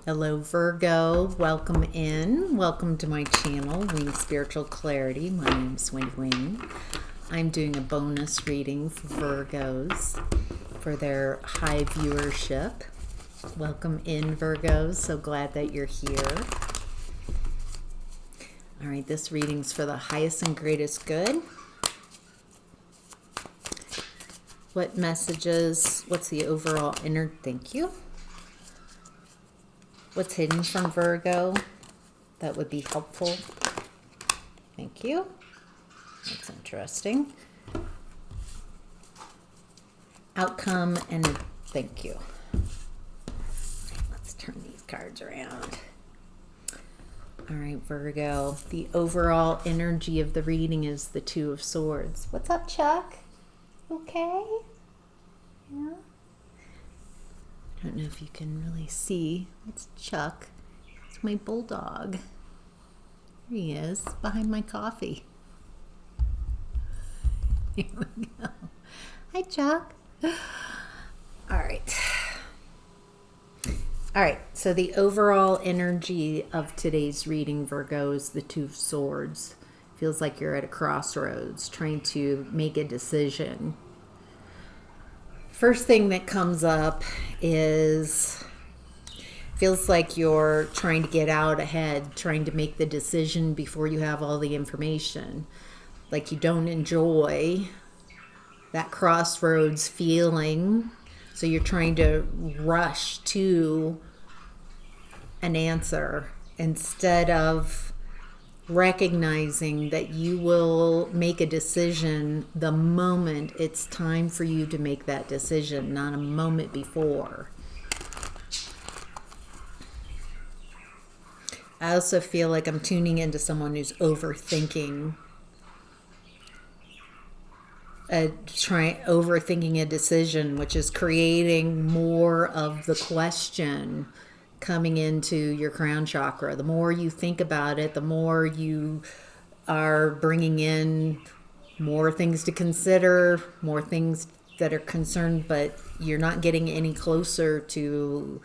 Hello Virgo, welcome in. Welcome to my channel, Wing Spiritual Clarity. My name is Wendy Wing. I'm doing a bonus reading for Virgos for their high viewership. Welcome in Virgos, so glad that you're here. All right, this reading's for the highest and greatest good. What messages, what's the overall inner, thank you. What's hidden from Virgo that would be helpful? Thank you. That's interesting. Outcome and thank you. Let's turn these cards around. All right, Virgo. The overall energy of the reading is the Two of Swords. What's up, Chuck? Okay? Yeah. I don't know if you can really see. It's Chuck. It's my bulldog. There he is, behind my coffee. Here we go. Hi, Chuck. All right. All right, so the overall energy of today's reading, Virgo, is the Two of Swords. Feels like you're at a crossroads, trying to make a decision. First thing that comes up is, feels like you're trying to get out ahead, trying to make the decision before you have all the information. Like you don't enjoy that crossroads feeling, so you're trying to rush to an answer instead of recognizing that you will make a decision the moment it's time for you to make that decision, not a moment before. I also feel like I'm tuning into someone who's overthinking overthinking a decision, which is creating more of the question coming into your crown chakra. The more you think about it, the more you are bringing in more things to consider, more things that are concerned, but you're not getting any closer to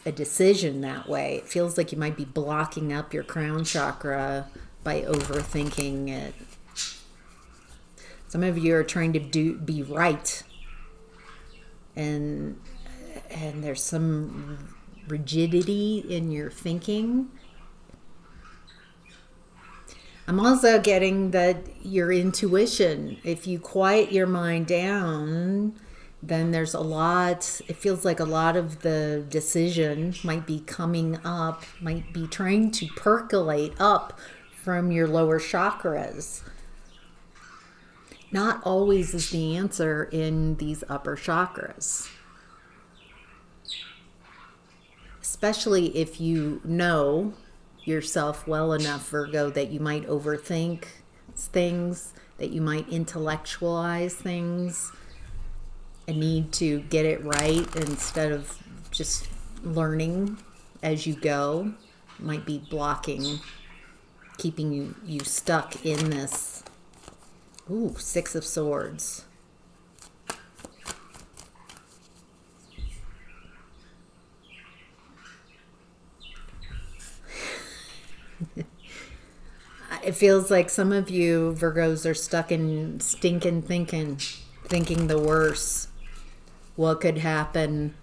a decision that way. It feels like you might be blocking up your crown chakra by overthinking it. Some of you are trying to be right, and there's some rigidity in your thinking. I'm also getting that your intuition, if you quiet your mind down, then there's a lot, it feels like a lot of the decision might be coming up, might be trying to percolate up from your lower chakras. Not always is the answer in these upper chakras. Especially if you know yourself well enough, Virgo, that you might overthink things, that you might intellectualize things and need to get it right instead of just learning as you go. Might be blocking, keeping you stuck in this. Ooh, Six of Swords. It feels like some of you Virgos are stuck in stinking thinking the worst. What could happen?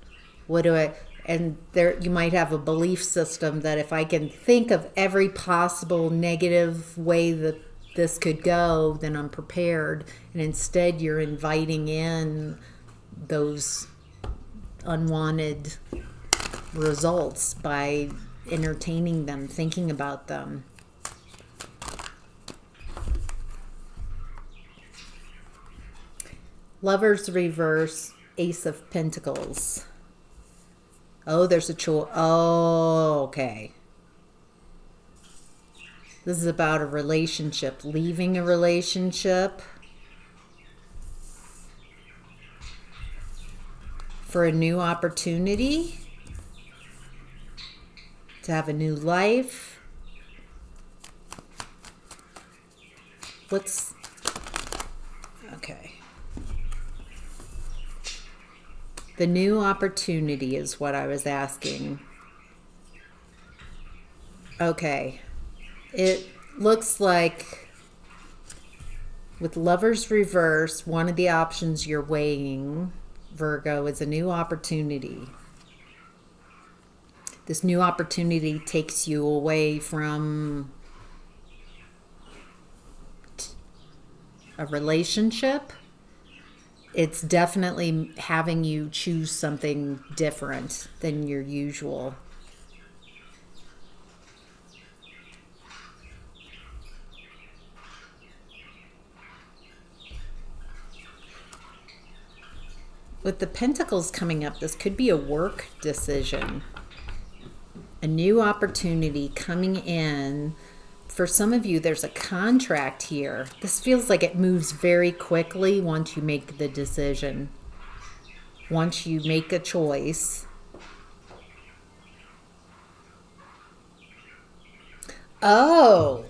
And there you might have a belief system that if I can think of every possible negative way that this could go, then I'm prepared. And instead you're inviting in those unwanted results by entertaining them, thinking about them. Lovers reverse, Ace of Pentacles. Oh, there's a choice. Oh, okay. This is about a relationship, leaving a relationship for a new opportunity, to have a new life. Okay. The new opportunity is what I was asking. Okay. It looks like with Lovers Reverse, one of the options you're weighing, Virgo, is a new opportunity. This new opportunity takes you away from a relationship. It's definitely having you choose something different than your usual. With the Pentacles coming up, this could be a work decision. A new opportunity coming in. For some of you, there's a contract here. This feels like it moves very quickly once you make the decision. Once you make a choice. Oh,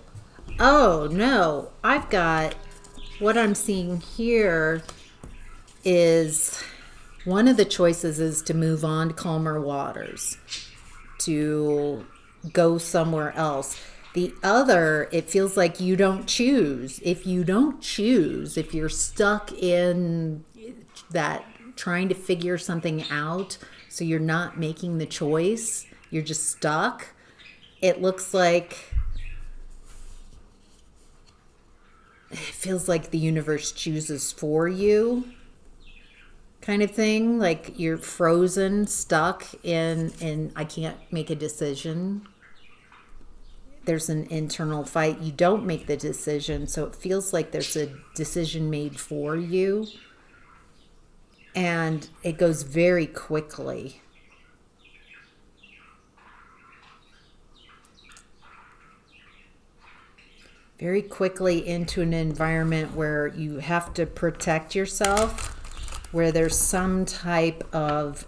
no. I've got, what I'm seeing here is one of the choices is to move on to calmer waters, to go somewhere else. The other, it feels like you don't choose. If you don't choose, if you're stuck in that trying to figure something out, so you're not making the choice, you're just stuck, it looks like, it feels like the universe chooses for you, kind of thing. Like you're frozen, stuck in I can't make a decision. There's an internal fight. You don't make the decision, so it feels like there's a decision made for you. And it goes very quickly. Very quickly into an environment where you have to protect yourself, where there's some type of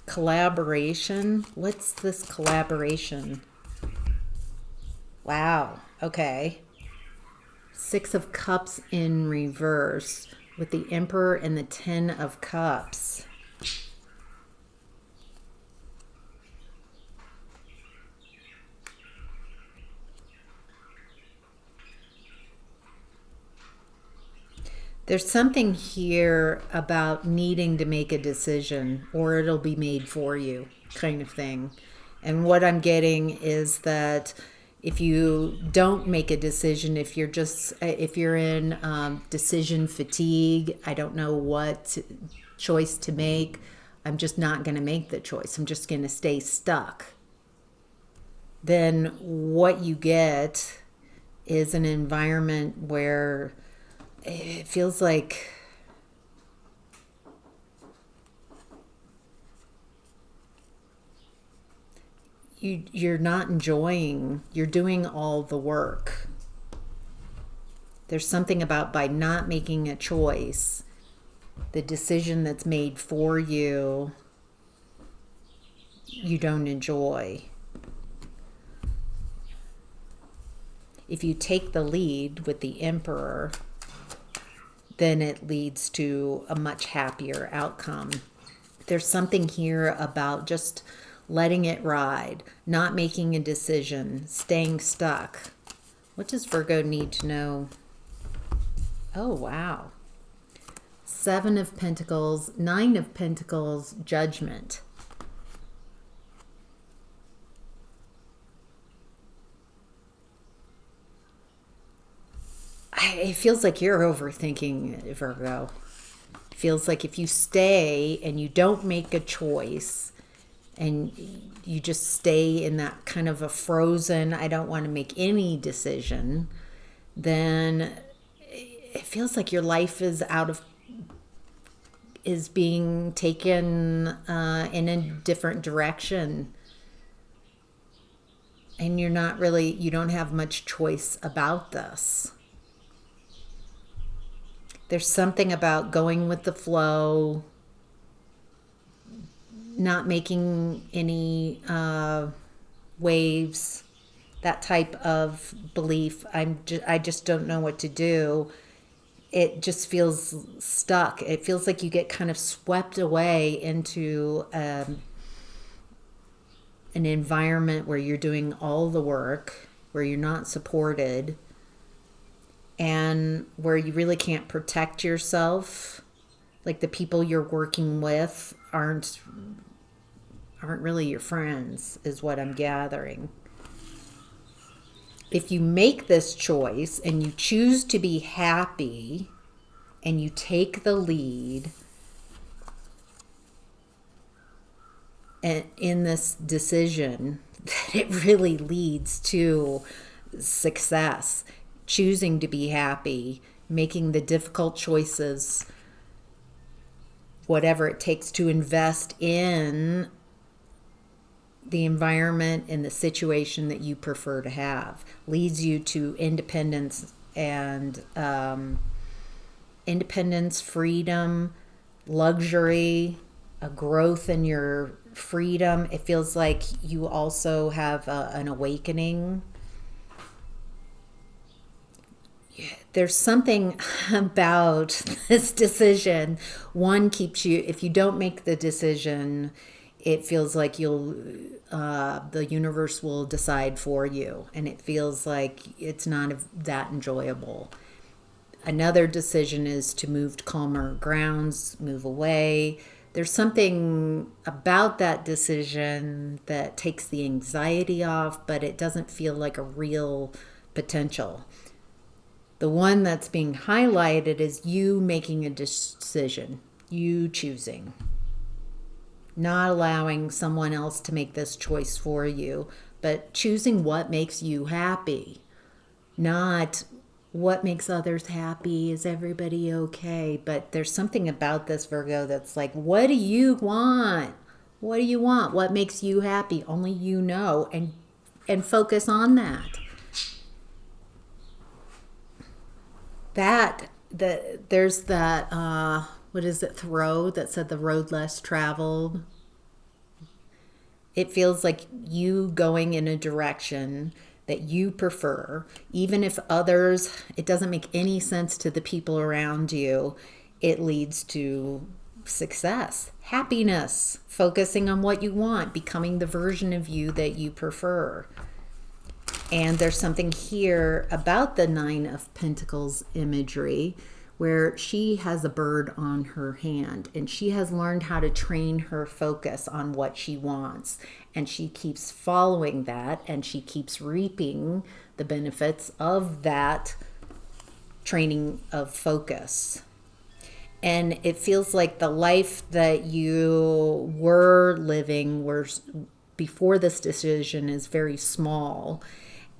collaboration. What's this collaboration? Wow. Okay. 6 of Cups in reverse with the Emperor and the 10 of Cups. There's something here about needing to make a decision, or it'll be made for you, kind of thing. And what I'm getting is that if you don't make a decision, if you're in decision fatigue, I don't know what choice to make, I'm just not going to make the choice. I'm just going to stay stuck. Then what you get is an environment where it feels like you're not enjoying, you're doing all the work. There's something about by not making a choice, the decision that's made for you, you don't enjoy. If you take the lead with the Emperor, then it leads to a much happier outcome. There's something here about just letting it ride, not making a decision, staying stuck. What does Virgo need to know? Oh, wow. 7 of Pentacles, 9 of Pentacles, Judgment. It feels like you're overthinking it, Virgo. It feels like if you stay and you don't make a choice and you just stay in that kind of a frozen, I don't want to make any decision, then it feels like your life is being taken in a different direction. And you don't have much choice about this. There's something about going with the flow, not making any waves, that type of belief. I just don't know what to do. It just feels stuck. It feels like you get kind of swept away into an environment where you're doing all the work, where you're not supported, and where you really can't protect yourself. Like the people you're working with aren't really your friends, is what I'm gathering. If you make this choice and you choose to be happy and you take the lead and in this decision, that it really leads to success. Choosing to be happy, making the difficult choices, whatever it takes to invest in the environment and the situation that you prefer to have, leads you to independence and freedom, luxury, a growth in your freedom. It feels like you also have an awakening. There's something about this decision. One keeps you, if you don't make the decision, it feels like the universe will decide for you, and it feels like it's not that enjoyable. Another decision is to move to calmer grounds, move away. There's something about that decision that takes the anxiety off, but it doesn't feel like a real potential. The one that's being highlighted is you making a decision, you choosing. Not allowing someone else to make this choice for you, but choosing what makes you happy. Not what makes others happy, is everybody okay? But there's something about this, Virgo, that's like, what do you want? What do you want? What makes you happy? Only you know, and focus on that. There's that, what is it, Thoreau that said the road less traveled. It feels like you going in a direction that you prefer, even if others, it doesn't make any sense to the people around you. It leads to success, happiness, focusing on what you want, becoming the version of you that you prefer. And there's something here about the Nine of Pentacles imagery where she has a bird on her hand and she has learned how to train her focus on what she wants. And she keeps following that, and she keeps reaping the benefits of that training of focus. And it feels like the life that you were living before this decision is very small.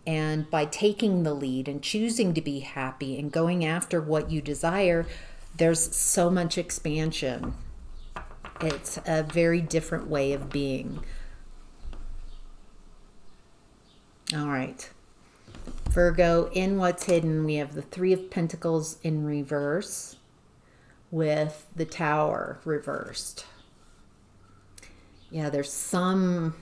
And by taking the lead and choosing to be happy and going after what you desire, there's so much expansion. It's a very different way of being. All right. Virgo, in what's hidden, we have the Three of Pentacles in reverse with the Tower reversed. Yeah, there's some...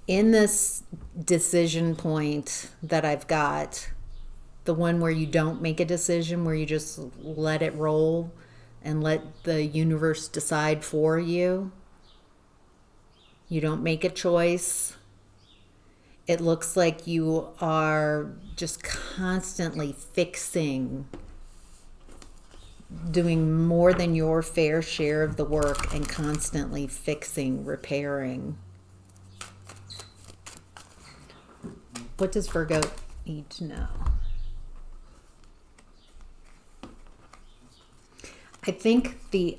In this decision point that I've got, the one where you don't make a decision, where you just let it roll and let the universe decide for you, you don't make a choice. It looks like you are just constantly fixing, doing more than your fair share of the work and constantly fixing, repairing. What does Virgo need to know? I think the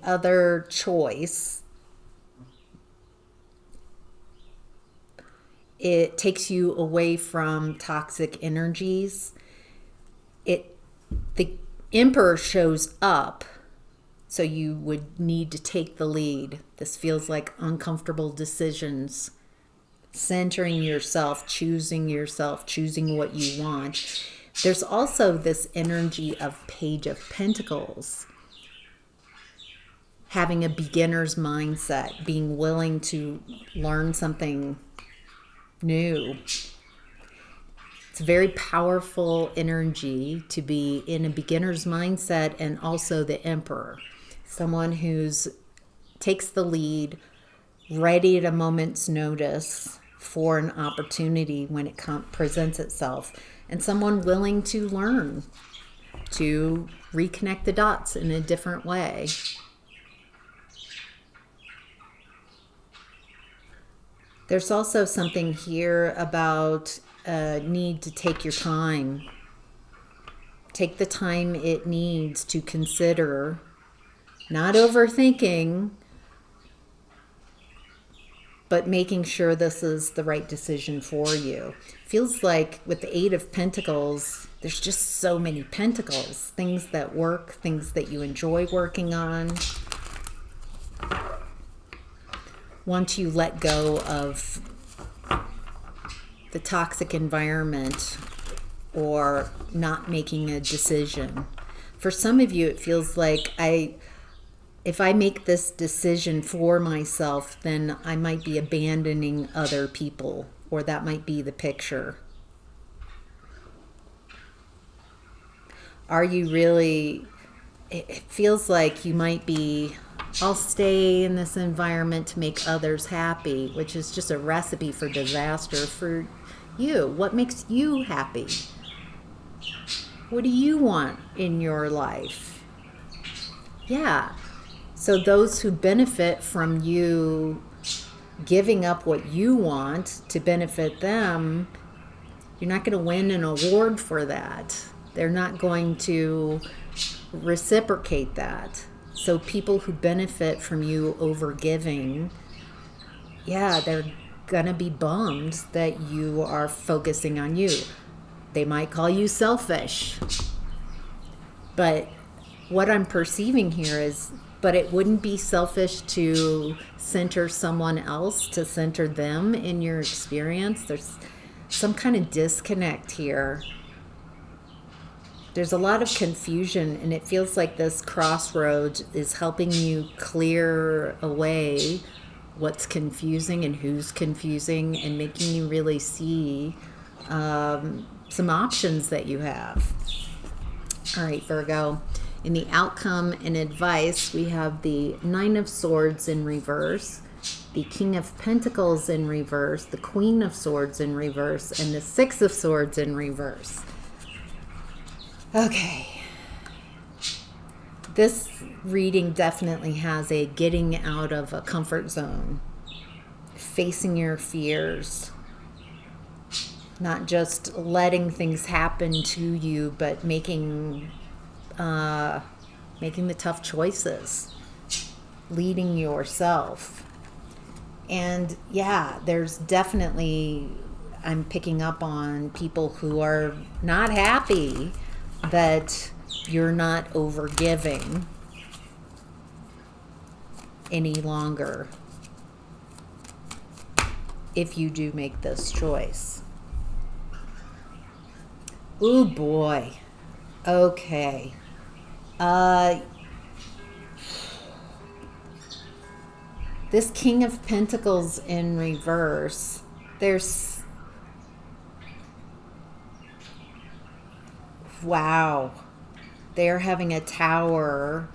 other choice, it takes you away from toxic energies. The Emperor shows up, so you would need to take the lead. This feels like uncomfortable decisions. Centering yourself, choosing what you want. There's also this energy of Page of Pentacles. Having a beginner's mindset, being willing to learn something new. It's a very powerful energy to be in a beginner's mindset, and also the Emperor. Someone who's takes the lead, ready at a moment's notice for an opportunity when it presents itself, and someone willing to learn, to reconnect the dots in a different way. There's also something here about a need to take your time. Take the time it needs to consider, not overthinking, but making sure this is the right decision for you. Feels like with the Eight of Pentacles, there's just so many pentacles. Things that work, things that you enjoy working on. Once you let go of the toxic environment or not making a decision. For some of you, it feels like if I make this decision for myself, then I might be abandoning other people, or that might be the picture. Are you really, it feels like you might be, I'll stay in this environment to make others happy, which is just a recipe for disaster for you. What makes you happy? What do you want in your life? Yeah. So those who benefit from you giving up what you want to benefit them, you're not going to win an award for that. They're not going to reciprocate that. So people who benefit from you over giving, yeah, they're going to be bummed that you are focusing on you. They might call you selfish. But what I'm perceiving here is, but it wouldn't be selfish to center someone else, to center them in your experience. There's some kind of disconnect here. There's a lot of confusion, and it feels like this crossroads is helping you clear away what's confusing and who's confusing, and making you really see some options that you have. All right, Virgo. In the outcome and advice, we have the Nine of Swords in reverse, the King of Pentacles in reverse, the Queen of Swords in reverse, and the Six of Swords in reverse. Okay. This reading definitely has a getting out of a comfort zone, facing your fears, not just letting things happen to you, but making the tough choices, leading yourself. And yeah, there's definitely, I'm picking up on people who are not happy that you're not overgiving any longer if you do make this choice. Ooh boy. Okay. This King of Pentacles in reverse, there's, wow, they're having a tower.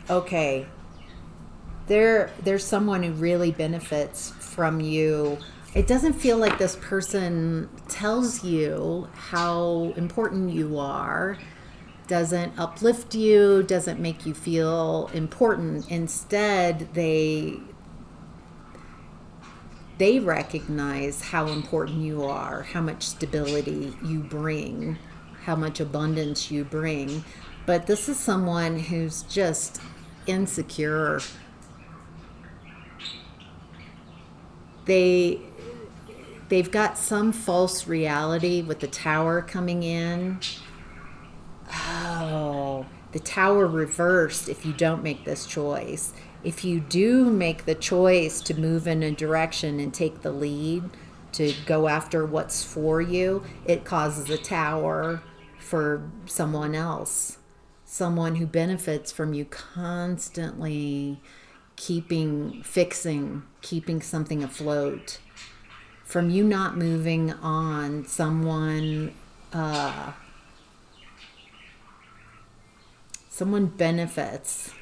Okay, there's someone who really benefits from you. It doesn't feel like this person tells you how important you are, doesn't uplift you, doesn't make you feel important. Instead, they recognize how important you are, how much stability you bring, how much abundance you bring. But this is someone who's just insecure. They've got some false reality with the tower coming in. Oh, the tower reversed if you don't make this choice. If you do make the choice to move in a direction and take the lead, to go after what's for you, it causes a tower for someone else. Someone who benefits from you constantly keeping something afloat. From you not moving on, someone benefits.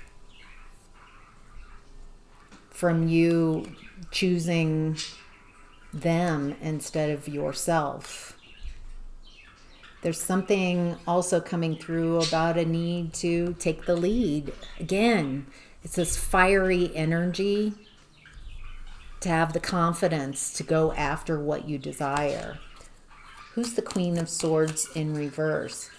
from you choosing them instead of yourself. There's something also coming through about a need to take the lead. Again, it's this fiery energy to have the confidence to go after what you desire. Who's the Queen of Swords in reverse?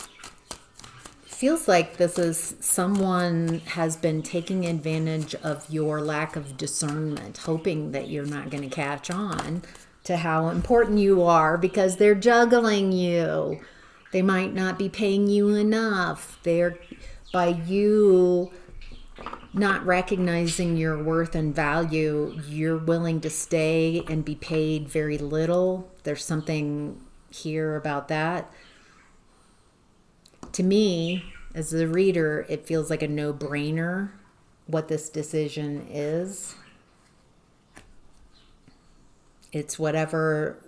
Feels like this is someone has been taking advantage of your lack of discernment, hoping that you're not going to catch on to how important you are because they're juggling you. They might not be paying you enough. By you not recognizing your worth and value, you're willing to stay and be paid very little. There's something here about that. To me, as the reader, it feels like a no-brainer what this decision is. It's whatever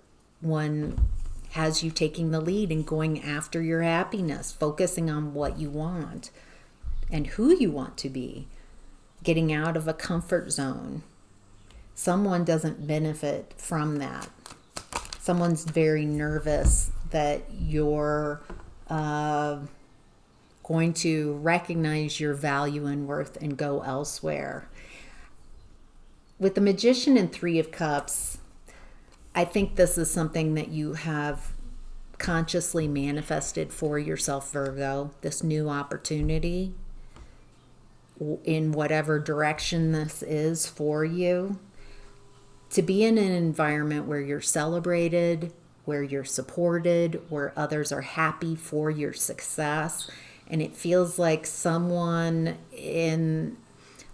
one has you taking the lead and going after your happiness, focusing on what you want and who you want to be, getting out of a comfort zone. Someone doesn't benefit from that. Someone's very nervous that you're going to recognize your value and worth and go elsewhere. With the Magician and Three of Cups, I think this is something that you have consciously manifested for yourself, Virgo, this new opportunity in whatever direction this is for you. To be in an environment where you're celebrated, where you're supported, where others are happy for your success, and it feels like someone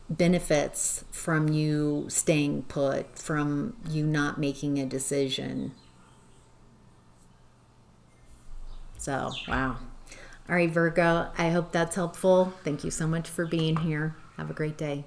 benefits from you staying put, from you not making a decision. So, wow. All right, Virgo, I hope that's helpful. Thank you so much for being here. Have a great day.